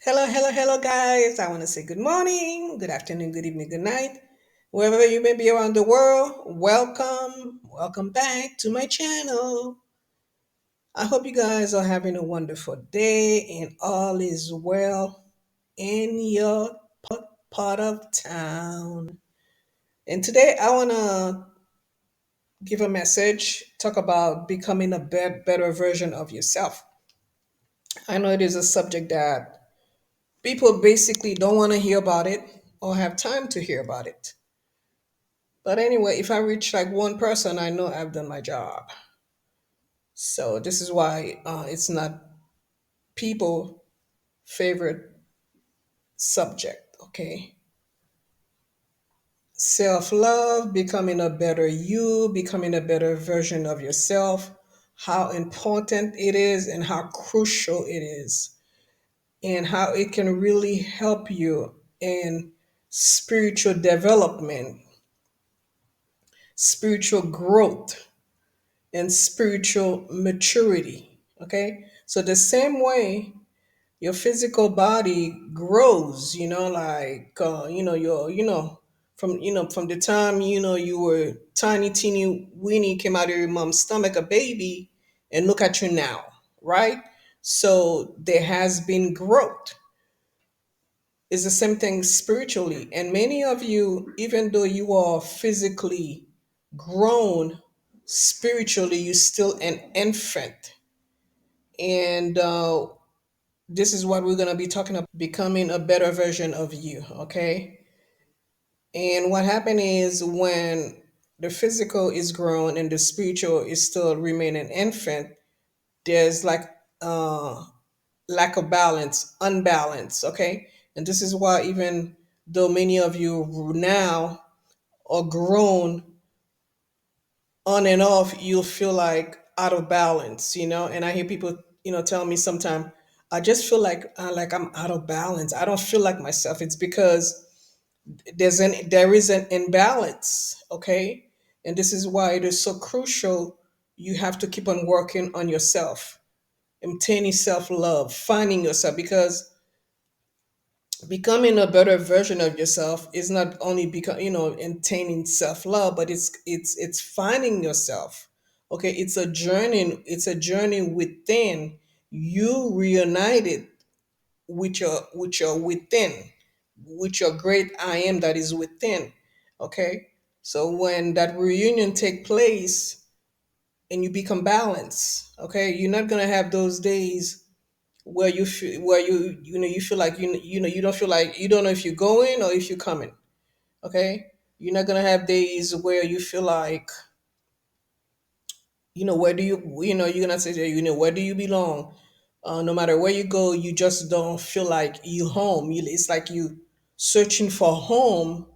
Hello, hello, hello, guys. I want to say good morning, good afternoon, good evening, good night. Wherever you may be around the world, welcome, welcome back to my channel. I hope you guys are having a wonderful day and all is well in your part of town. And today I want to give a message, talk about becoming a better version of yourself. I know it is a subject that people basically don't want to hear about it or have time to hear about it. But anyway, if I reach like one person, I know I've done my job. So this is why it's not people favorite subject. Okay, self love, becoming a better you, becoming a better version of yourself. How important it is and how crucial it is, and how it can really help you in spiritual development, spiritual growth, and spiritual maturity. Okay, so the same way your physical body grows, your from the time you were tiny teeny weenie came out of your mom's stomach, a baby, and look at you now, right? So there has been growth. It's the same thing spiritually, and many of you, even though you are physically grown, spiritually you're still an infant. And this is what we're going to be talking about, becoming a better version of you. Okay, and what happened is when the physical is grown and the spiritual is still remaining infant, there's like uh lack of balance, unbalance. Okay, and this is why, even though many of you now are grown, on and off you'll feel like out of balance, and I hear people tell me sometimes, I just feel like I'm out of balance, I don't feel like myself. It's because there is an imbalance. Okay, and this is why it is so crucial. You have to keep on working on yourself, obtaining self-love, finding yourself, because becoming a better version of yourself is not only attaining self-love, but it's finding yourself. Okay, it's a journey within you, reunited with your within, with your great I am that is within. Okay, so when that reunion take place and you become balanced, okay, you're not gonna have those days where you feel, where you feel like you don't feel like, you don't know if you're going or if you're coming. Okay, you're not gonna have days where you feel like, where do you're gonna say, where do you belong. No matter where you go, you just don't feel like you home. It's like you searching for home,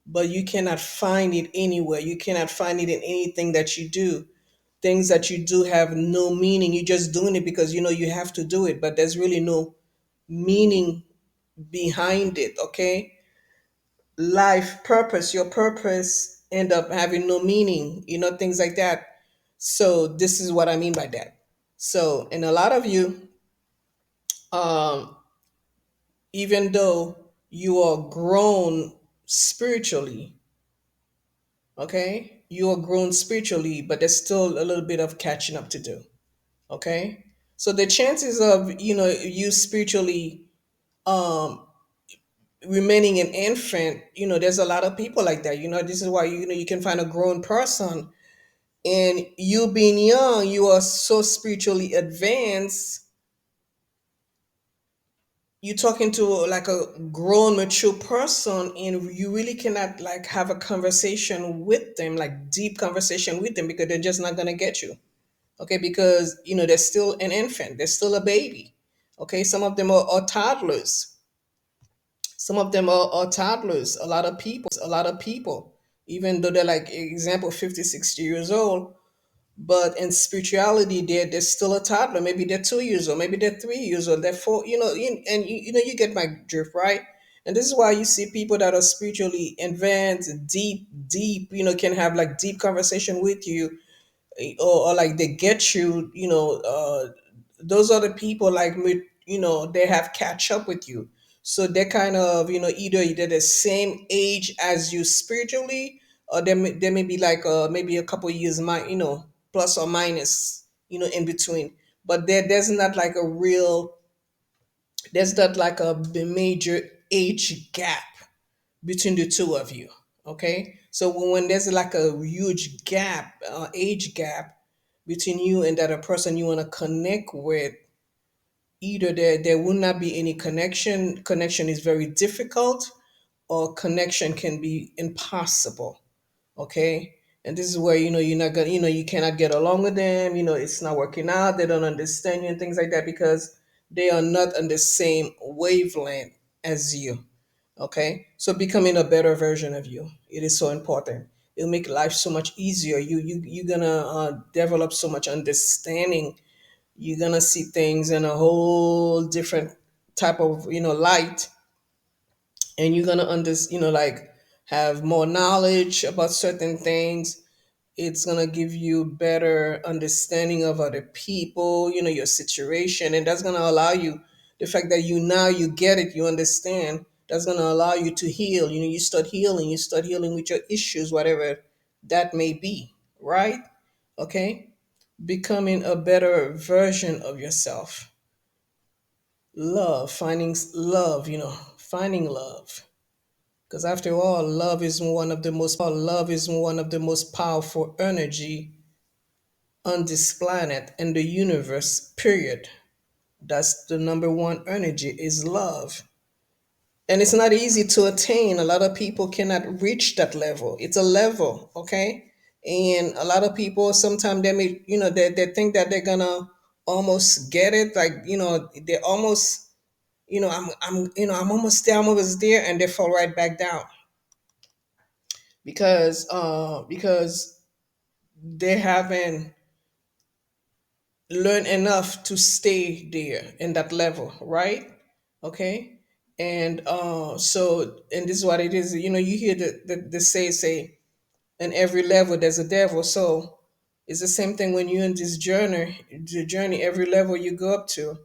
but you cannot find it anywhere. You cannot find it in anything that you do. Things that you do have no meaning. You're just doing it because you have to do it, but there's really no meaning behind it. Okay, life purpose, your purpose end up having no meaning, things like that. So this is what I mean by that. So, and a lot of you, um even though you are grown spiritually, okay, you are grown spiritually, but there's still a little bit of catching up to do. Okay, so the chances of you spiritually um remaining an infant, there's a lot of people like that. This is why you can find a grown person, and you being young, you are so spiritually advanced, you talking to like a grown mature person, and you really cannot like have a conversation with them, like deep conversation with them, because they're just not going to get you. Okay, because they're still an infant, they're still a baby. Okay, some of them are toddlers. Some of them are toddlers. A lot of people, even though they're like example 50, 60 years old, but in spirituality they're still a toddler. Maybe they're 2 years old, maybe they're 3 years old, they're four, and you get my drift, right? And this is why you see people that are spiritually advanced, deep, can have like deep conversation with you, or like they get you, those are the people like they have catch up with you. So they're kind of, either they're the same age as you spiritually, or they may be like maybe a couple years, plus or minus, in between. But there's not like a major age gap between the two of you. Okay, so when there's like a huge gap, age gap between you and that a person you want to connect with, either there will not be any connection is very difficult, or connection can be impossible. Okay, and this is where you're not gonna, you cannot get along with them, it's not working out, they don't understand you and things like that, because they are not on the same wavelength as you. Okay, so becoming a better version of you, it is so important. It'll make life so much easier. You're gonna develop so much understanding. You're gonna see things in a whole different type of light, and you're gonna like have more knowledge about certain things. It's gonna give you better understanding of other people, your situation, and that's gonna allow you, the fact that you get it, you understand, that's gonna allow you to heal. You start healing with your issues, whatever that may be, right? Okay, becoming a better version of yourself. Love, finding love. Because after all, love is one of the most powerful energy on this planet and the universe, period. That's the number one energy, is love. And it's not easy to attain. A lot of people cannot reach that level. It's a level, okay? And a lot of people sometimes they may, they think that they're gonna almost get it. Like, they almost, I'm almost there, and they fall right back down, because they haven't learned enough to stay there in that level, right? Okay. And and this is what it is. You hear the say, in every level there's a devil. So it's the same thing when you're in this journey, every level you go up to,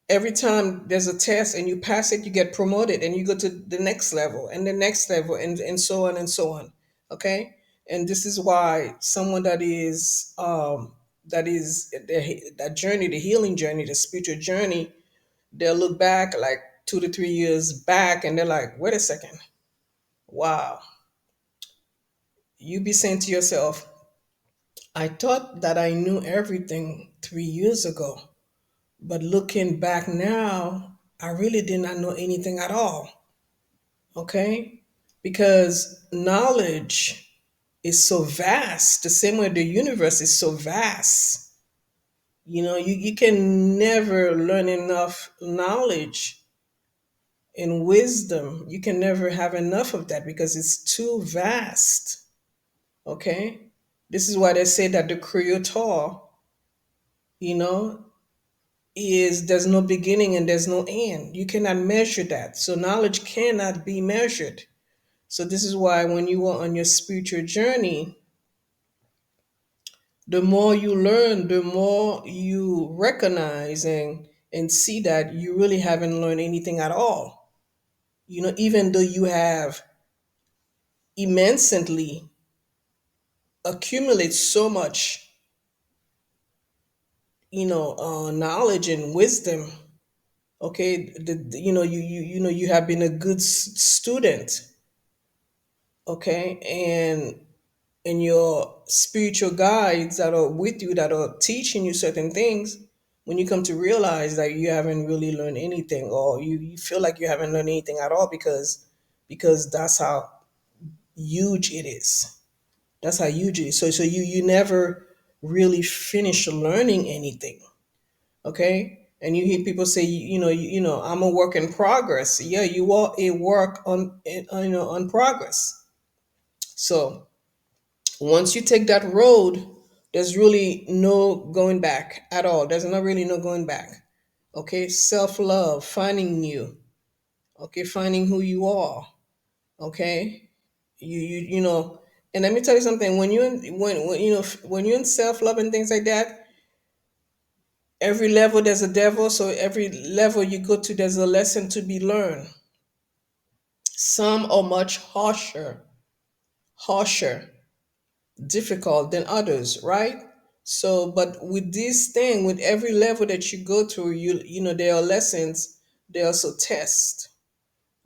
every time there's a test and you pass it, you get promoted and you go to the next level and the next level, and so on and so on. Okay. And this is why someone that journey, the healing journey, the spiritual journey, they'll look back like 2 to 3 years back, and they're like, wait a second, wow. You be saying to yourself, I thought that I knew everything 3 years ago, but looking back now, I really did not know anything at all. Okay? Because knowledge is so vast, the same way the universe is so vast. You can never learn enough knowledge and wisdom. You can never have enough of that because it's too vast. Okay? This is why they say that the creator, you know, is there's no beginning and there's no end. You cannot measure that. So knowledge cannot be measured. So this is why when you are on your spiritual journey, the more you learn, the more you recognize and see that you really haven't learned anything at all. Even though you have immensely accumulate so much, knowledge and wisdom. Okay, you have been a good student. Okay, and your spiritual guides that are with you, that are teaching you certain things, when you come to realize that you haven't really learned anything, or you feel like you haven't learned anything at all, because that's how huge it is. That's how huge it is. So you never really finish learning anything. Okay, and you hear people say, I'm a work in progress. Yeah, you are a work on progress. So once you take that road, there's really no going back at all. There's not really no going back. Okay, self-love, finding you. Okay, finding who you are. Okay, and let me tell you something. When you're in self-love and things like that, Every level there's a devil, so every level you go to, there's a lesson to be learned. Some are much harsher, difficult than others, right? So, but with this thing, with every level that you go through, there are lessons, there are also tests,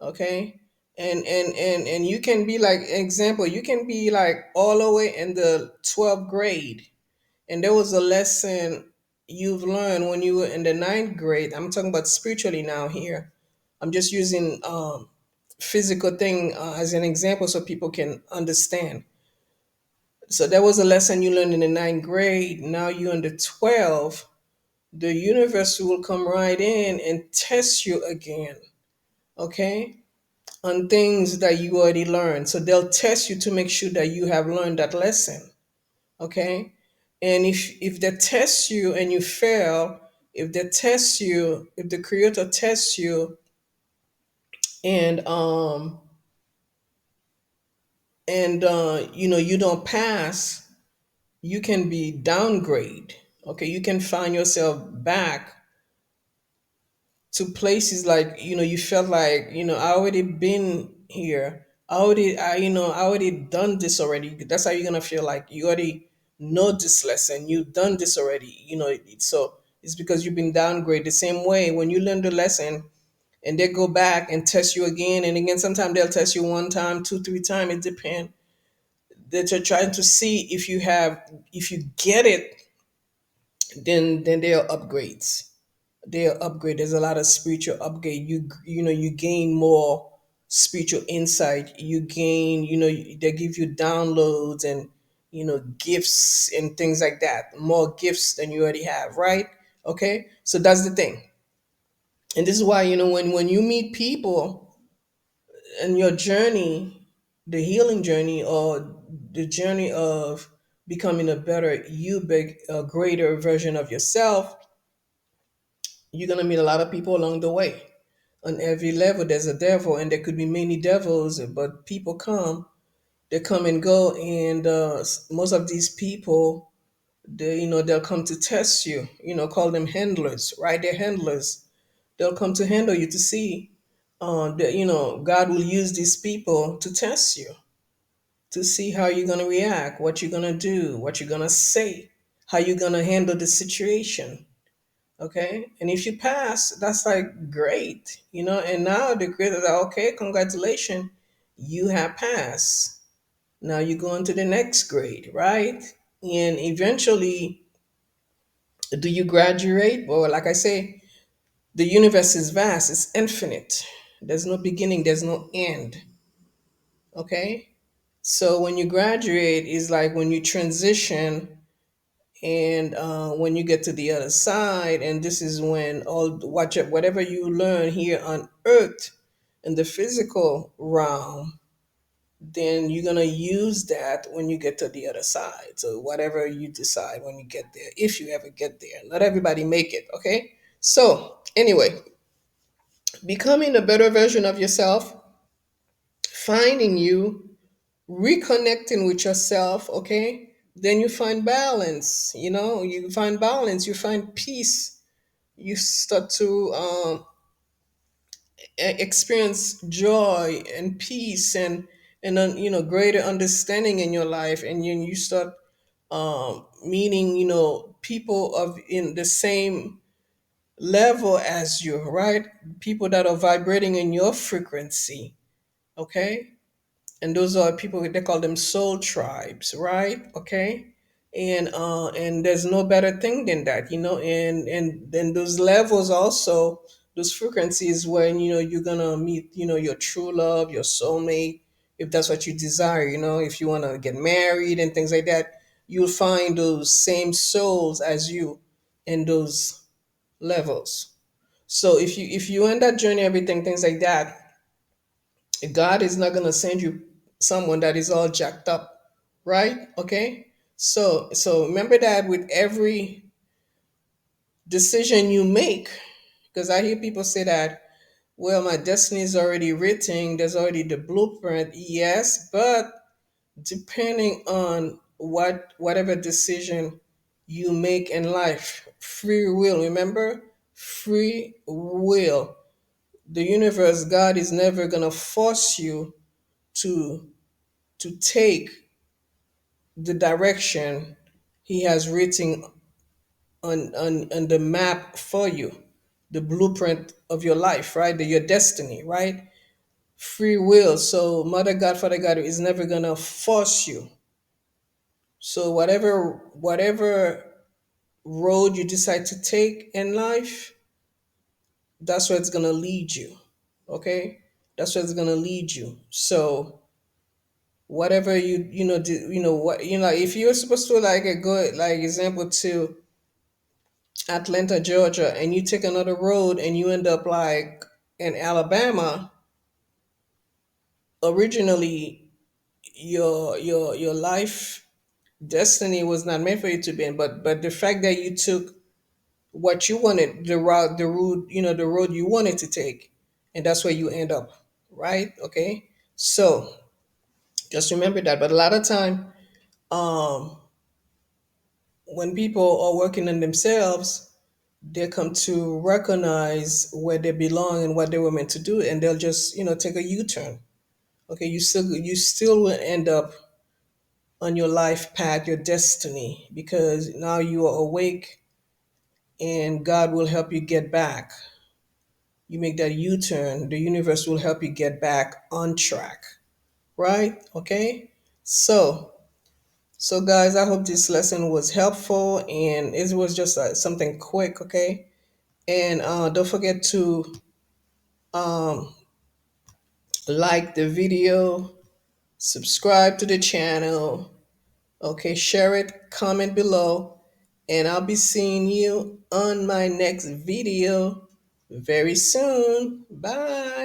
okay? And you can be like, example, you can be like all the way in the 12th grade, and there was a lesson you've learned when you were in the ninth grade. I'm talking about spiritually now here. I'm just using physical thing as an example so people can understand. So there was a lesson you learned in the ninth grade. Now you're in the 12. The universe will come right in and test you again, okay, on things that you already learned. So they'll test you to make sure that you have learned that lesson, okay? And if they test you and you fail, if they test you, if the creator tests you and you don't pass, you can be downgrade. Okay, you can find yourself back to places like you felt like I already been here. I already done this already. That's how you're gonna feel like you already know this lesson. You've done this already. So it's because you've been downgraded. The same way when you learn the lesson and they go back and test you again and again. Sometimes they'll test you one time, two, three times. It depends. They're trying to see if you get it, then there are upgrades. There's a lot of spiritual upgrade. You gain more spiritual insight. You gain, they give you downloads and gifts and things like that. More gifts than you already have, right? Okay, so that's the thing. And this is why when you meet people in your journey, the healing journey or the journey of becoming a better you, big a greater version of yourself, you're gonna meet a lot of people along the way. On every level, there's a devil, and there could be many devils, but people come, they come and go, and most of these people, they'll come to test you. Call them handlers, right? They're handlers. They'll come to handle you to see that God will use these people to test you, to see how you're gonna react, what you're gonna do, what you're gonna say, how you're gonna handle the situation. Okay, and if you pass, that's like great, and now the creator like, okay, congratulations, you have passed. Now you go into the next grade, right? And eventually, do you graduate? Well, like I say, the universe is vast, it's infinite. There's no beginning, there's no end. Okay, so when you graduate is like when you transition, and when you get to the other side, and this is when whatever you learn here on earth in the physical realm, then you're going to use that when you get to the other side. So whatever you decide when you get there, if you ever get there, not everybody make it. Okay, so anyway, becoming a better version of yourself, finding you, reconnecting with yourself, okay, then you find balance. You find balance, you find peace. You start to experience joy and peace and then greater understanding in your life, and you start meeting people of in the same level as you, right? People that are vibrating in your frequency, okay? And those are people, they call them soul tribes, right? Okay, and there's no better thing than that, and then those levels also, those frequencies, when you're gonna meet your true love, your soulmate, if that's what you desire, if you want to get married and things like that, you'll find those same souls as you in those levels. So if you end that journey, everything, things like that, God is not going to send you someone that is all jacked up, right? Okay? So remember that with every decision you make, because I hear people say that, well, my destiny is already written, there's already the blueprint. Yes, but depending on whatever decision you make in life, Free will, remember? Free will. The universe, God is never gonna force you to take the direction He has written on the map for you, the blueprint of your life, right? Your destiny, right? Free will. So Mother God, Father God is never gonna force you. So whatever road you decide to take in life, that's where it's gonna lead you. Okay? That's where it's gonna lead you. So whatever what if you're supposed to like a good like example to Atlanta, Georgia, and you take another road and you end up like in Alabama, originally your life destiny was not meant for you to be in, but the fact that you took what you wanted, the road you wanted to take, and that's where you end up, right? Okay, so just remember that. But a lot of time, um, when people are working on themselves, they come to recognize where they belong and what they were meant to do, and they'll just take a U-turn. Okay, you still will end up on your life path, your destiny, because now you are awake, and God will help you get back. You make that U-turn, the universe will help you get back on track, right? Okay, so guys, I hope this lesson was helpful, and it was just something quick. Okay, and don't forget to um, like the video, subscribe to the channel. Okay, share it, comment below, and I'll be seeing you on my next video very soon. Bye.